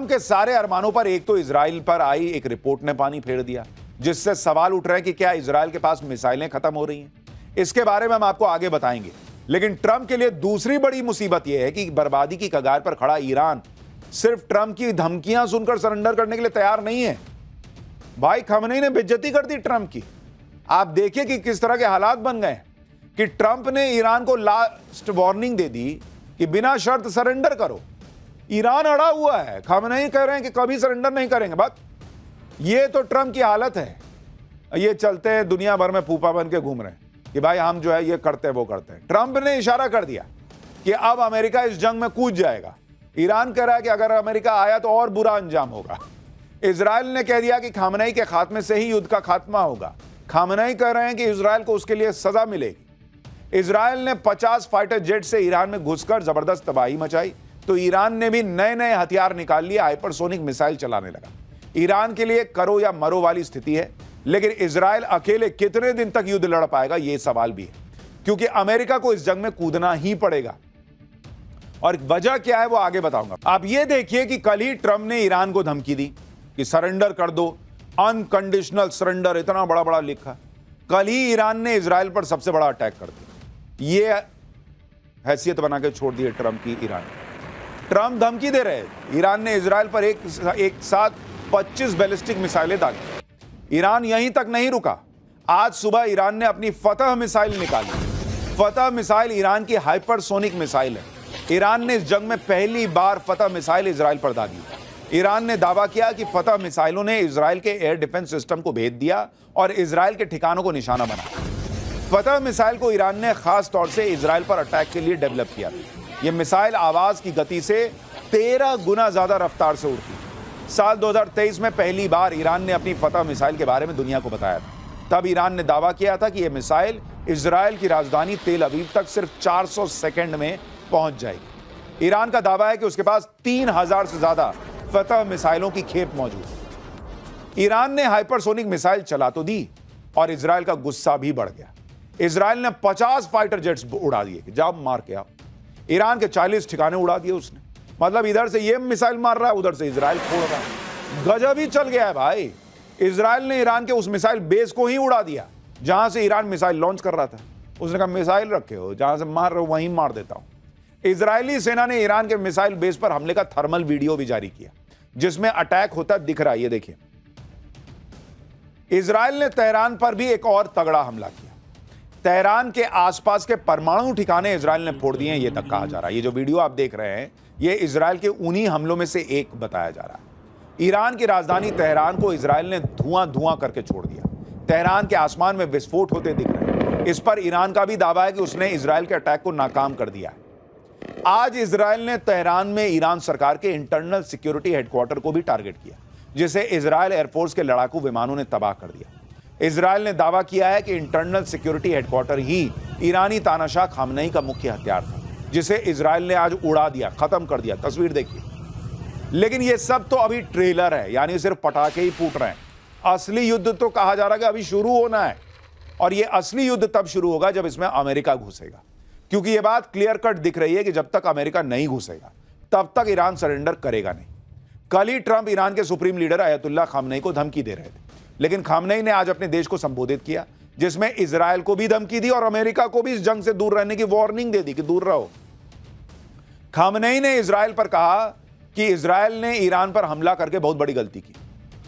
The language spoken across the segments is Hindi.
के सारे अरमानों पर एक तो इजराइल पर आई एक रिपोर्ट ने पानी फेर दिया, जिससे सवाल उठ रहे हैं कि क्या इजराइल के पास मिसाइलें खत्म हो रही हैं। इसके बारे में हम आपको आगे बताएंगे। लेकिन ट्रंप के लिए दूसरी बड़ी मुसीबत यह है कि बर्बादी की कगार पर खड़ा ईरान सिर्फ ट्रंप की धमकियां सुनकर सरेंडर करने के लिए तैयार नहीं है। भाई खमेनी ने बेइज्जती कर दी ट्रंप की। आप देखिए कि किस तरह के हालात बन गए कि ट्रंप ने ईरान को लास्ट वार्निंग दे दी कि बिना शर्त सरेंडर करो। ईरान अड़ा हुआ है, खमेनी कह रहे हैं कि कभी सरेंडर नहीं करेंगे। बस ये तो ट्रंप की हालत है। ये चलते हैं दुनिया भर में फूफा बन के घूम रहे हैं कि भाई हम जो है ये करते हैं वो करते हैं। ट्रंप ने इशारा कर दिया कि अब अमेरिका इस जंग में कूद जाएगा। ईरान कह रहा है कि अगर अमेरिका आया तो और बुरा अंजाम होगा। इजराइल ने कह दिया कि खामनेई के खात्मे से ही युद्ध का खात्मा होगा। खामनेई कह रहे हैं कि इजराइल को उसके लिए सजा मिलेगी। इजराइल ने 50 फाइटर जेट से ईरान में घुसकर जबरदस्त तबाही मचाई, तो ईरान ने भी नए नए हथियार निकाल लिए, हाइपरसोनिक मिसाइल चलाने लगा। ईरान के लिए करो या मरो वाली स्थिति है। लेकिन इजराइल अकेले कितने दिन तक युद्ध लड़ पाएगा, यह सवाल भी है, क्योंकि अमेरिका को इस जंग में कूदना ही पड़ेगा। और वजह क्या है वो आगे बताऊंगा। आप ये देखिए कि कल ही ट्रंप ने ईरान को धमकी दी कि सरेंडर कर दो, अनकंडीशनल सरेंडर, इतना बड़ा बड़ा लिखा। कल ही ईरान ने इजराइल पर सबसे बड़ा अटैक कर दिया। ये हैसियत बना के छोड़ दी ट्रंप की ईरान। ट्रंप धमकी दे रहे, ईरान ने इजराइल पर एक साथ 25 बैलिस्टिक मिसाइलें दागी। ईरान यहीं तक नहीं रुका। आज सुबह ईरान ने अपनी फतह मिसाइल निकाली। फतह मिसाइल ईरान की हाइपरसोनिक मिसाइल है। ईरान ने इस जंग में पहली बार फतह मिसाइल इजराइल पर दागी। ईरान ने दावा किया कि फतह मिसाइलों ने इजराइल के एयर डिफेंस सिस्टम को भेद दिया और इजराइल के ठिकानों को निशाना बनाया। फतह मिसाइल को ईरान ने खास तौर से इजराइल पर अटैक के लिए डेवलप किया। यह मिसाइल आवाज की गति से 13 गुना ज्यादा रफ्तार से उड़ती है। साल 2023 में पहली बार ईरान ने अपनी फतह मिसाइल के बारे में दुनिया को बताया था। तब ईरान ने दावा किया था कि यह मिसाइल इजराइल की राजधानी तेल अवीव तक सिर्फ 400 सेकंड में पहुंच जाएगी। ईरान का दावा है कि उसके पास 3000 से ज्यादा फतह मिसाइलों की खेप मौजूद है। ईरान ने हाइपरसोनिक मिसाइल चला तो दी और इजराइल का गुस्सा भी बढ़ गया। इजराइल ने 50 फाइटर जेट्स उड़ा दिए कि जाओ मार के आओ। ईरान के 40 ठिकाने उड़ा दिए उसने। मतलब इधर से ये मिसाइल मार रहा है, उधर से इजराइल फोड़ रहा है। गजब ही चल गया है भाई। इजराइल ने ईरान के उस मिसाइल बेस को ही उड़ा दिया जहां से ईरान मिसाइल लॉन्च कर रहा था। उसने कहा मिसाइल रखे हो, जहां से मार रहे हो वहीं मार देता हूं। इजरायली सेना ने ईरान के मिसाइल बेस पर हमले का थर्मल वीडियो भी जारी किया, जिसमें अटैक होता दिख रहा है। ये देखिए, इजराइल ने तेहरान पर भी एक और तगड़ा हमला किया। तेहरान के आसपास के परमाणु ठिकाने इजराइल ने फोड़ दिए हैं, ये तक कहा जा रहा है। ये जो वीडियो आप देख रहे हैं, ये इजराइल के उन्हीं हमलों में से एक बताया जा रहा है। ईरान की राजधानी तेहरान को इजराइल ने धुआं धुआं करके छोड़ दिया। तेहरान के आसमान में विस्फोट होते दिख रहे हैं। इस पर ईरान का भी दावा है कि उसने इजराइल के अटैक को नाकाम कर दिया है। आज इजराइल ने तेहरान में ईरान सरकार के इंटरनल सिक्योरिटी हेडक्वार्टर को भी टारगेट किया, जिसे इजराइल एयरफोर्स के लड़ाकू विमानों ने तबाह कर दिया। इजराइल ने दावा किया है कि इंटरनल सिक्योरिटी हेडक्वार्टर ही ईरानी तानाशाह खामनेई का मुख्य हथियार था, जिसे इजराइल ने आज उड़ा दिया, खत्म कर दिया। तस्वीर देखिए। लेकिन यह सब तो अभी ट्रेलर है, यानी सिर्फ पटाखे ही फूट रहे हैं। असली युद्ध तो कहा जा रहा है कि अभी शुरू होना है, और यह असली युद्ध तब शुरू होगा जब इसमें अमेरिका घुसेगा। क्योंकि यह बात क्लियर कट दिख रही है कि जब तक अमेरिका नहीं घुसेगा तब तक ईरान सरेंडर करेगा नहीं। कल ही ट्रंप ईरान के सुप्रीम लीडर अयतुल्ला खामनेई को धमकी दे रहे थे, लेकिन खामनेई ने आज अपने देश को संबोधित किया, जिसमें इजराइल को भी धमकी दी और अमेरिका को भी इस जंग से दूर रहने की वार्निंग दे दी कि दूर रहो। खामनेई ने इजराइल पर कहा कि इजराइल ने ईरान पर हमला करके बहुत बड़ी गलती की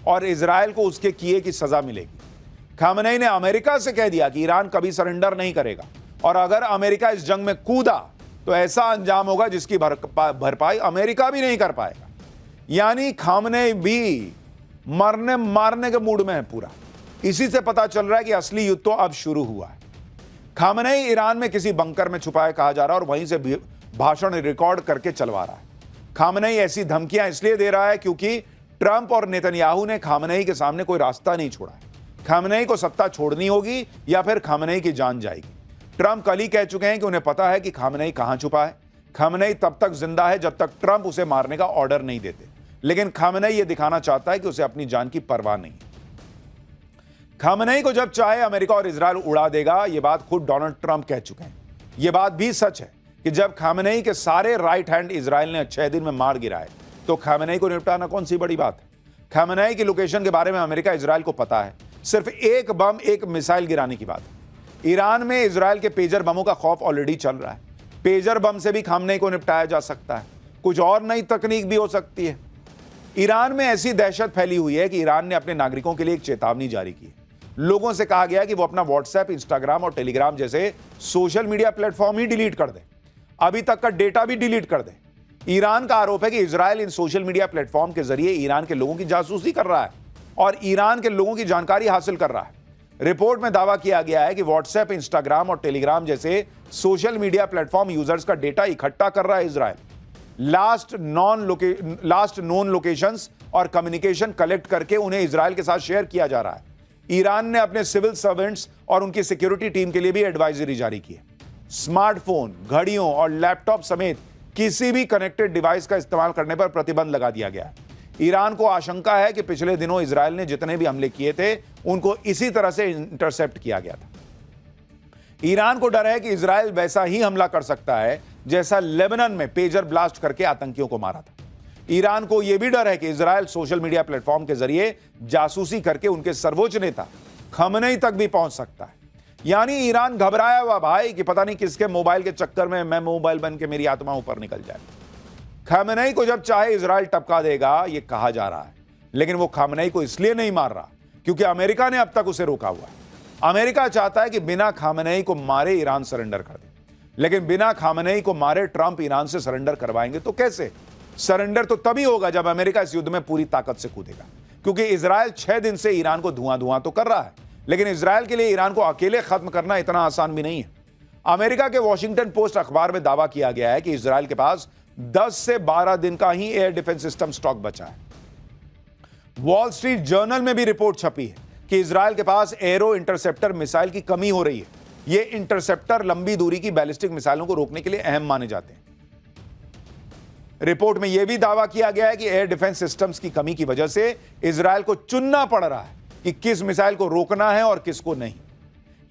और इजराइल को उसके किए की सजा मिलेगी। खामनेई ने अमेरिका से कह दिया कि ईरान कभी सरेंडर नहीं करेगा, और अगर अमेरिका इस जंग में कूदा तो ऐसा अंजाम होगा जिसकी भरपाई अमेरिका भी नहीं कर पाएगा। यानी खामनेई भी मरने मारने के मूड में है पूरा। इसी से पता चल रहा है कि असली युद्ध तो अब शुरू हुआ है। खामनेई ईरान में किसी बंकर में छुपा है कहा जा रहा है, और वहीं से भाषण रिकॉर्ड करके चलवा रहा है। खामनेई ऐसी धमकियां इसलिए दे रहा है क्योंकि ट्रंप और नेतन्याहू ने खामनेई के सामने कोई रास्ता नहीं छोड़ा है। खामनेई को सत्ता छोड़नी होगी या फिर खामनेई की जान जाएगी। ट्रंप कल ही कह चुके हैं कि उन्हें पता है कि खामनेई कहां छुपा है। खामनेई तब तक जिंदा है जब तक ट्रंप उसे मारने का ऑर्डर नहीं देते, लेकिन खामनेई यह दिखाना चाहता है कि उसे अपनी जान की परवाह नहीं। खामनेई को जब चाहे अमेरिका और इजराइल उड़ा देगा, यह बात खुद डोनाल्ड ट्रंप कह चुके हैं। यह बात भी सच है कि जब खामनेई के सारे राइट हैंड इजराइल ने 6 दिन में मार गिराए, तो खamenei को निपटाना कौन सी बड़ी बात है। खamenei की लोकेशन के बारे में अमेरिका इजराइल को पता है, सिर्फ एक बम, एक मिसाइल गिराने की बात है। ईरान में इजराइल के पेजर बमों का खौफ ऑलरेडी चल रहा है। पेजर बम से भी खamenei को निपटाया जा सकता है, कुछ और नई तकनीक भी हो सकती है। ईरान में ऐसी दहशत फैली हुई है कि ईरान ने अपने नागरिकों के लिए एक चेतावनी जारी की है। लोगों से कहा गया कि वो अपना व्हाट्सएप, इंस्टाग्राम और टेलीग्राम जैसे सोशल मीडिया प्लेटफॉर्म ही डिलीट कर दें, अभी तक का डेटा भी डिलीट कर दें। ईरान का आरोप है कि इजराइल इन सोशल मीडिया प्लेटफॉर्म के जरिए ईरान के लोगों की जासूसी कर रहा है और ईरान के लोगों की जानकारी हासिल कर रहा है। रिपोर्ट में दावा किया गया है कि व्हाट्सएप, इंस्टाग्राम और टेलीग्राम जैसे सोशल मीडिया प्लेटफॉर्म यूजर्स का डेटा इकट्ठा कर रहा है इजराइल। लास्ट नोन लोकेशंस और कम्युनिकेशन कलेक्ट करके उन्हें इजराइल के साथ शेयर किया जा रहा है। ईरान ने अपने सिविल सर्वेंट्स और उनकी सिक्योरिटी टीम के लिए भी एडवाइजरी जारी की है। स्मार्टफोन, घड़ियों और लैपटॉप समेत किसी भी कनेक्टेड डिवाइस का इस्तेमाल करने पर प्रतिबंध लगा दिया गया है। ईरान को आशंका है कि पिछले दिनों इजराइल ने जितने भी हमले किए थे उनको इसी तरह से इंटरसेप्ट किया गया था। ईरान को डर है कि इजराइल वैसा ही हमला कर सकता है जैसा लेबनान में पेजर ब्लास्ट करके आतंकियों को मारा था। ईरान को यह भी डर है कि इजराइल सोशल मीडिया प्लेटफॉर्म के जरिए जासूसी करके उनके सर्वोच्च नेता खamenei तक भी पहुंच सकता है। यानी ईरान घबराया हुआ भाई कि पता नहीं किसके मोबाइल के चक्कर में मैं मोबाइल बन के मेरी आत्मा ऊपर निकल जाए। खamenei को जब चाहे इजराइल टपका देगा, यह कहा जा रहा है, लेकिन वो खamenei को इसलिए नहीं मार रहा क्योंकि अमेरिका ने अब तक उसे रोका हुआ है। अमेरिका चाहता है कि बिना खamenei को मारे ईरान सरेंडर कर दे, लेकिन बिना खamenei को मारे ट्रंप ईरान से सरेंडर करवाएंगे तो कैसे? सरेंडर तो तभी होगा जब अमेरिका इस युद्ध में पूरी ताकत से कूदेगा, क्योंकि इजराइल 6 दिन से ईरान को धुआं तो कर रहा है, लेकिन इजराइल के लिए ईरान को अकेले खत्म करना इतना आसान भी नहीं है। अमेरिका के वॉशिंगटन पोस्ट अखबार में दावा किया गया है कि इजराइल के पास 10 से 12 दिन का ही एयर डिफेंस सिस्टम स्टॉक बचा है। वॉल स्ट्रीट जर्नल में भी रिपोर्ट छपी है कि इजराइल के पास एरो इंटरसेप्टर मिसाइल की कमी हो रही है। ये इंटरसेप्टर लंबी दूरी की बैलिस्टिक मिसाइलों को रोकने के लिए अहम माने जाते हैं। रिपोर्ट में यह भी दावा किया गया है कि एयर डिफेंस सिस्टम्स की कमी की वजह से इजराइल को चुनना पड़ रहा है कि किस मिसाइल को रोकना है और किसको नहीं।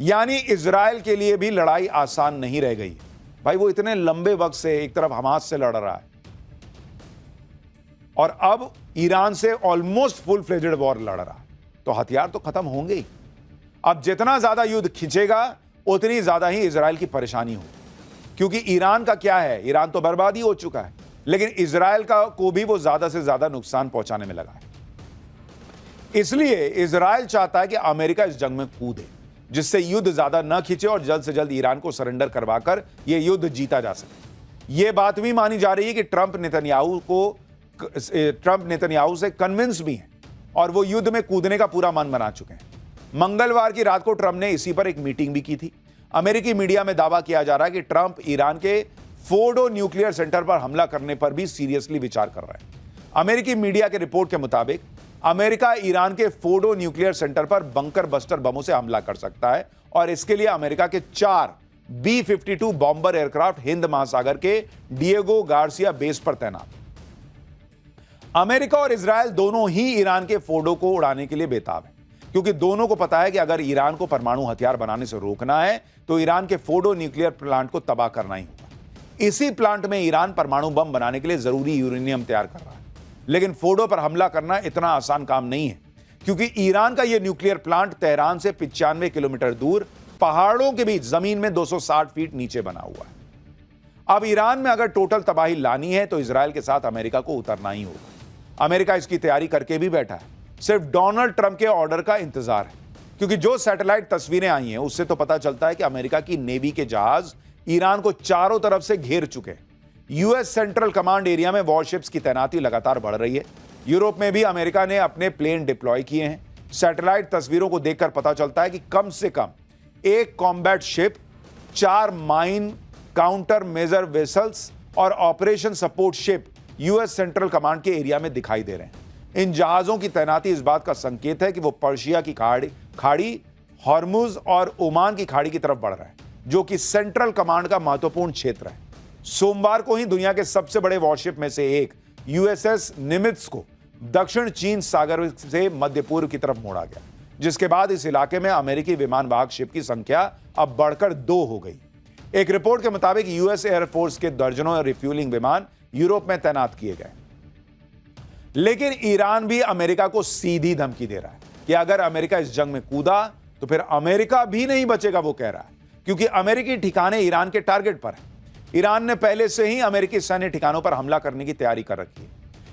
यानी इजराइल के लिए भी लड़ाई आसान नहीं रह गई भाई। वो इतने लंबे वक्त से एक तरफ हमास से लड़ रहा है और अब ईरान से ऑलमोस्ट फुल फ्लेजेड वॉर लड़ रहा है, तो हथियार तो खत्म होंगे ही। अब जितना ज्यादा युद्ध खिंचेगा उतनी ज्यादा ही इजराइल की परेशानी होगी, क्योंकि ईरान का क्या है, ईरान तो बर्बाद ही हो चुका है, लेकिन इजराइल को भी वो ज्यादा से ज्यादा नुकसान पहुंचाने में लगा है। इसलिए इजराइल चाहता है कि अमेरिका इस जंग में कूदे, जिससे युद्ध ज्यादा न खिंचे और जल्द से जल्द ईरान को सरेंडर करवाकर यह युद्ध जीता जा सके। यह बात भी मानी जा रही है कि ट्रंप नेतन्याहू से कन्विंस भी हैं और वो युद्ध में कूदने का पूरा मन बना चुके हैं। मंगलवार की रात को ट्रंप ने इसी पर एक मीटिंग भी की थी। अमेरिकी मीडिया में दावा किया जा रहा है कि ट्रंप ईरान के फोर्डो न्यूक्लियर सेंटर पर हमला करने पर भी सीरियसली विचार कर रहे हैं। अमेरिकी मीडिया के रिपोर्ट के मुताबिक अमेरिका ईरान के फोर्डो न्यूक्लियर सेंटर पर बंकर बस्टर बमों से हमला कर सकता है और इसके लिए अमेरिका के 4 B-52 बॉम्बर एयरक्राफ्ट हिंद महासागर के डिएगो गार्सिया बेस पर तैनात। अमेरिका और इजराइल दोनों ही ईरान के फोर्डो को उड़ाने के लिए बेताब है, क्योंकि दोनों को पता है कि अगर ईरान को परमाणु हथियार बनाने से रोकना है तो ईरान के फोर्डो न्यूक्लियर प्लांट को तबाह करना ही होगा। इसी प्लांट में ईरान परमाणु बम बनाने के लिए जरूरी यूरेनियम तैयार कर रहा है, लेकिन फोर्डो पर हमला करना इतना आसान काम नहीं है, क्योंकि ईरान का यह न्यूक्लियर प्लांट तेहरान से 95 किलोमीटर दूर पहाड़ों के बीच जमीन में 260 फीट नीचे बना हुआ है। अब ईरान में अगर टोटल तबाही लानी है तो इजराइल के साथ अमेरिका को उतरना ही होगा। अमेरिका इसकी तैयारी करके भी बैठा है, सिर्फ डोनाल्ड ट्रंप के ऑर्डर का इंतजार है, क्योंकि जो सैटेलाइट तस्वीरें आई हैं उससे तो पता चलता है कि अमेरिका की नेवी के जहाज ईरान को चारों तरफ से घेर चुके हैं। यूएस सेंट्रल कमांड एरिया में वॉरशिप्स की तैनाती लगातार बढ़ रही है। यूरोप में भी अमेरिका ने अपने प्लेन डिप्लॉय किए हैं। सैटेलाइट तस्वीरों को देखकर पता चलता है कि कम से कम एक combat ship, 4 mine counter measure vessels और operation support ship US central command के एरिया में दिखाई दे रहे हैं। इन जहाजों की तैनाती इस बात का संकेत है कि वो पर्शिया की खाड़ी, हॉर्मुज और ओमान की खाड़ी की तरफ बढ़ रहा है, जो कि सेंट्रल कमांड का महत्वपूर्ण क्षेत्र है। सोमवार को ही दुनिया के सबसे बड़े वॉरशिप में से एक यूएसएस निमित्ज को दक्षिण चीन सागर से मध्य पूर्व की तरफ मोड़ा गया, जिसके बाद इस इलाके में अमेरिकी विमान वाहक शिप की संख्या अब बढ़कर 2 हो गई। एक रिपोर्ट के मुताबिक यूएस एयरफोर्स के दर्जनों रिफ्यूलिंग विमान यूरोप में तैनात किए गए। लेकिन ईरान भी अमेरिका को सीधी धमकी दे रहा है कि अगर अमेरिका इस जंग में कूदा तो फिर अमेरिका भी नहीं बचेगा, वो कह रहा है, क्योंकि अमेरिकी ठिकाने ईरान के टारगेट पर हैं। ईरान ने पहले से ही अमेरिकी सैन्य ठिकानों पर हमला करने की तैयारी कर रखी है।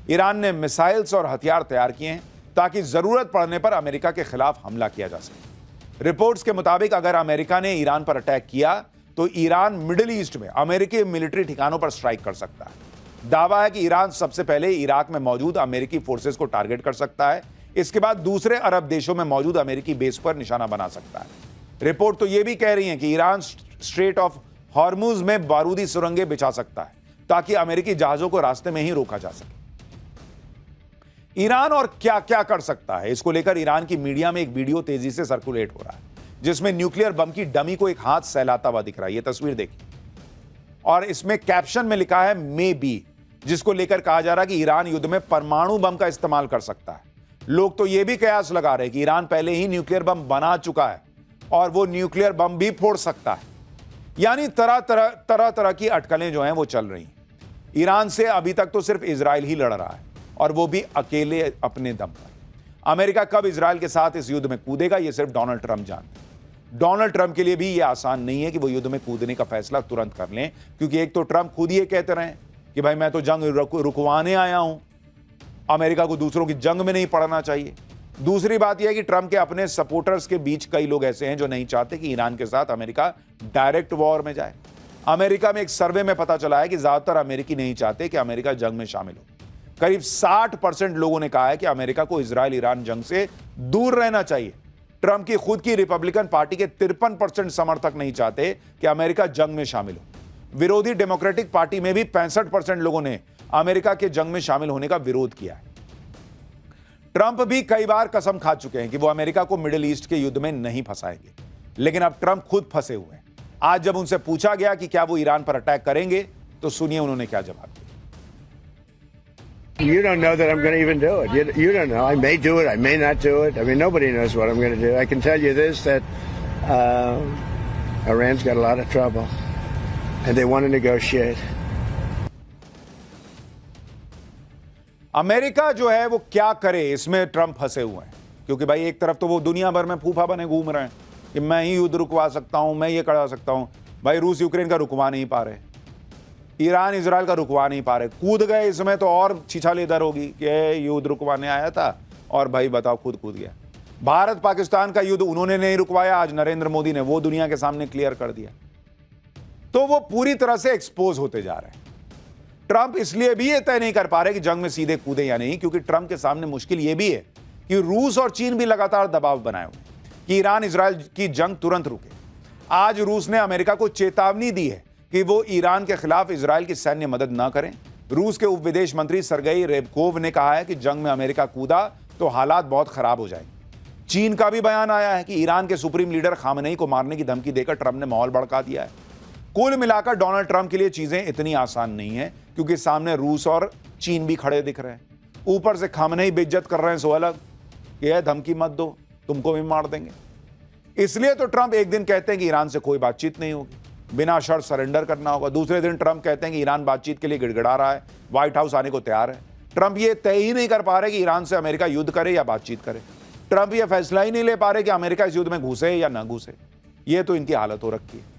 ईरान ने मिसाइल्स और हथियार तैयार किए हैं ताकि जरूरत पड़ने पर अमेरिका के खिलाफ हमला किया जा सके। रिपोर्ट्स के मुताबिक अगर अमेरिका ने ईरान पर अटैक किया तो ईरान मिडिल ईस्ट में अमेरिकी मिलिट्री ठिकानों पर स्ट्राइक कर सकता है। दावा है कि ईरान सबसे पहले इराक में मौजूद अमेरिकी फोर्सेस को टारगेट कर सकता है, इसके बाद दूसरे अरब देशों में मौजूद अमेरिकी बेस पर निशाना बना सकता है। रिपोर्ट तो यह भी कह रही है कि ईरान स्ट्रेट ऑफ हॉर्मुज में बारूदी सुरंगें बिछा सकता है ताकि अमेरिकी जहाजों को रास्ते में ही रोका जा सके। ईरान और क्या क्या कर सकता है, इसको लेकर ईरान की मीडिया में एक वीडियो तेजी से सर्कुलेट हो रहा है जिसमें न्यूक्लियर बम की डमी को एक हाथ सहलाता हुआ दिख रहा है। यह तस्वीर देखिए और इसमें कैप्शन में लिखा है मे बी, जिसको लेकर कहा जा रहा है कि ईरान युद्ध में परमाणु बम का इस्तेमाल कर सकता है। लोग तो यह भी कयास लगा रहे हैं कि ईरान पहले ही न्यूक्लियर बम बना चुका है और वो न्यूक्लियर बम भी फोड़ सकता है। यानी तरह तरह की अटकलें जो हैं वो चल रही हैं। ईरान से अभी तक तो सिर्फ इजराइल ही लड़ रहा है और वो भी अकेले अपने दम पर। अमेरिका कब इजराइल के साथ इस युद्ध में कूदेगा ये सिर्फ डोनाल्ड ट्रंप जानते हैं। डोनाल्ड ट्रंप के लिए भी ये आसान नहीं है कि वो युद्ध में कूदने का फैसला तुरंत कर लें, क्योंकि एक तो ट्रंप खुद ये कहते रहे कि भाई मैं तो जंग रुकवाने आया हूं, अमेरिका को दूसरों की जंग में नहीं पड़ना चाहिए। दूसरी बात यह है कि ट्रंप के अपने सपोर्टर्स के बीच कई लोग ऐसे हैं जो नहीं चाहते कि ईरान के साथ अमेरिका डायरेक्ट वॉर में जाए। अमेरिका में एक सर्वे में पता चला है कि ज्यादातर अमेरिकी नहीं चाहते कि अमेरिका जंग में शामिल हो। करीब 60% लोगों ने कहा है कि अमेरिका को इजराइल ईरान जंग से दूर रहना चाहिए। ट्रंप की खुद की रिपब्लिकन पार्टी के 53% समर्थक नहीं चाहते कि अमेरिका जंग में शामिल हो। विरोधी डेमोक्रेटिक पार्टी में भी 65% लोगों ने अमेरिका के जंग में शामिल होने का विरोध किया है। ट्रंप भी कई बार कसम खा चुके हैं कि वो अमेरिका को मिडिल ईस्ट के युद्ध में नहीं फंसाएंगे, लेकिन अब ट्रंप खुद फंसे हुए हैं। आज जब उनसे पूछा गया कि क्या वो ईरान पर अटैक करेंगे तो सुनिए उन्होंने क्या जवाब दिया। You don't know that I'm going to even do it. You don't know. I may do it. I may not do it. I mean, nobody knows what I'm going to do. I can tell you this, that Iran's got a lot of trouble, and they want to negotiate. America जो है वो क्या करे, इसमें ट्रंप फंसे हुए हैं, क्योंकि भाई एक तरफ तो वो दुनिया भर में फूफा बने घूम रहे हैं कि मैं ही युद्ध रुकवा सकता हूं, मैं ये करा सकता हूं। भाई रूस यूक्रेन का रुकवा नहीं पा रहे, ईरान इजराइल का रुकवा नहीं पा रहे, कूद गए इसमें तो और छिछालेदर होगी कि युद्ध रुकवाने आया था और भाई बताओ खुद कूद गया। भारत पाकिस्तान का युद्ध उन्होंने नहीं रुकवाया, आज नरेंद्र मोदी ने वो दुनिया के सामने क्लियर कर दिया। तो वो पूरी तरह से एक्सपोज होते जा रहे हैं। ट्रंप इसलिए भी ये तय नहीं कर पा रहे कि जंग में सीधे कूदे या नहीं, क्योंकि ट्रंप के सामने मुश्किल ये भी है कि रूस और चीन भी लगातार दबाव बनाए हुए कि ईरान इजराइल की जंग तुरंत रुके। आज रूस ने अमेरिका को चेतावनी दी है कि वो ईरान के खिलाफ इजराइल की सैन्य मदद न करें। रूस के उप विदेश मंत्री सरगेई रेबकोव ने कहा है कि जंग में अमेरिका कूदा तो हालात बहुत खराब हो जाएंगे। चीन का भी बयान आया है कि ईरान के सुप्रीम लीडर खामनेई को मारने की धमकी देकर ट्रंप ने माहौल भड़का दिया है। कुल मिलाकर डोनाल्ड ट्रंप के लिए चीजें इतनी आसान नहीं है, क्योंकि सामने रूस और चीन भी खड़े दिख रहे हैं। ऊपर से खामनेई बेइज्जत कर रहे हैं, सो अलग ये धमकी मत दो, तुमको भी मार देंगे। इसलिए तो ट्रंप एक दिन कहते हैं कि ईरान से कोई बातचीत नहीं होगी, बिना शर्त सरेंडर करना होगा। दूसरे दिन ट्रंप कहते हैं कि ईरान बातचीत के लिए गिड़गिड़ा रहा है, व्हाइट हाउस आने को तैयार है। ट्रंप ये तय ही नहीं कर पा रहे कि ईरान से अमेरिका युद्ध करे या बातचीत करे। ट्रंप ये फैसला ही नहीं ले पा रहे कि अमेरिका इस युद्ध में घुसे या ना घुसे। ये तो इनकी हालत हो रखी है।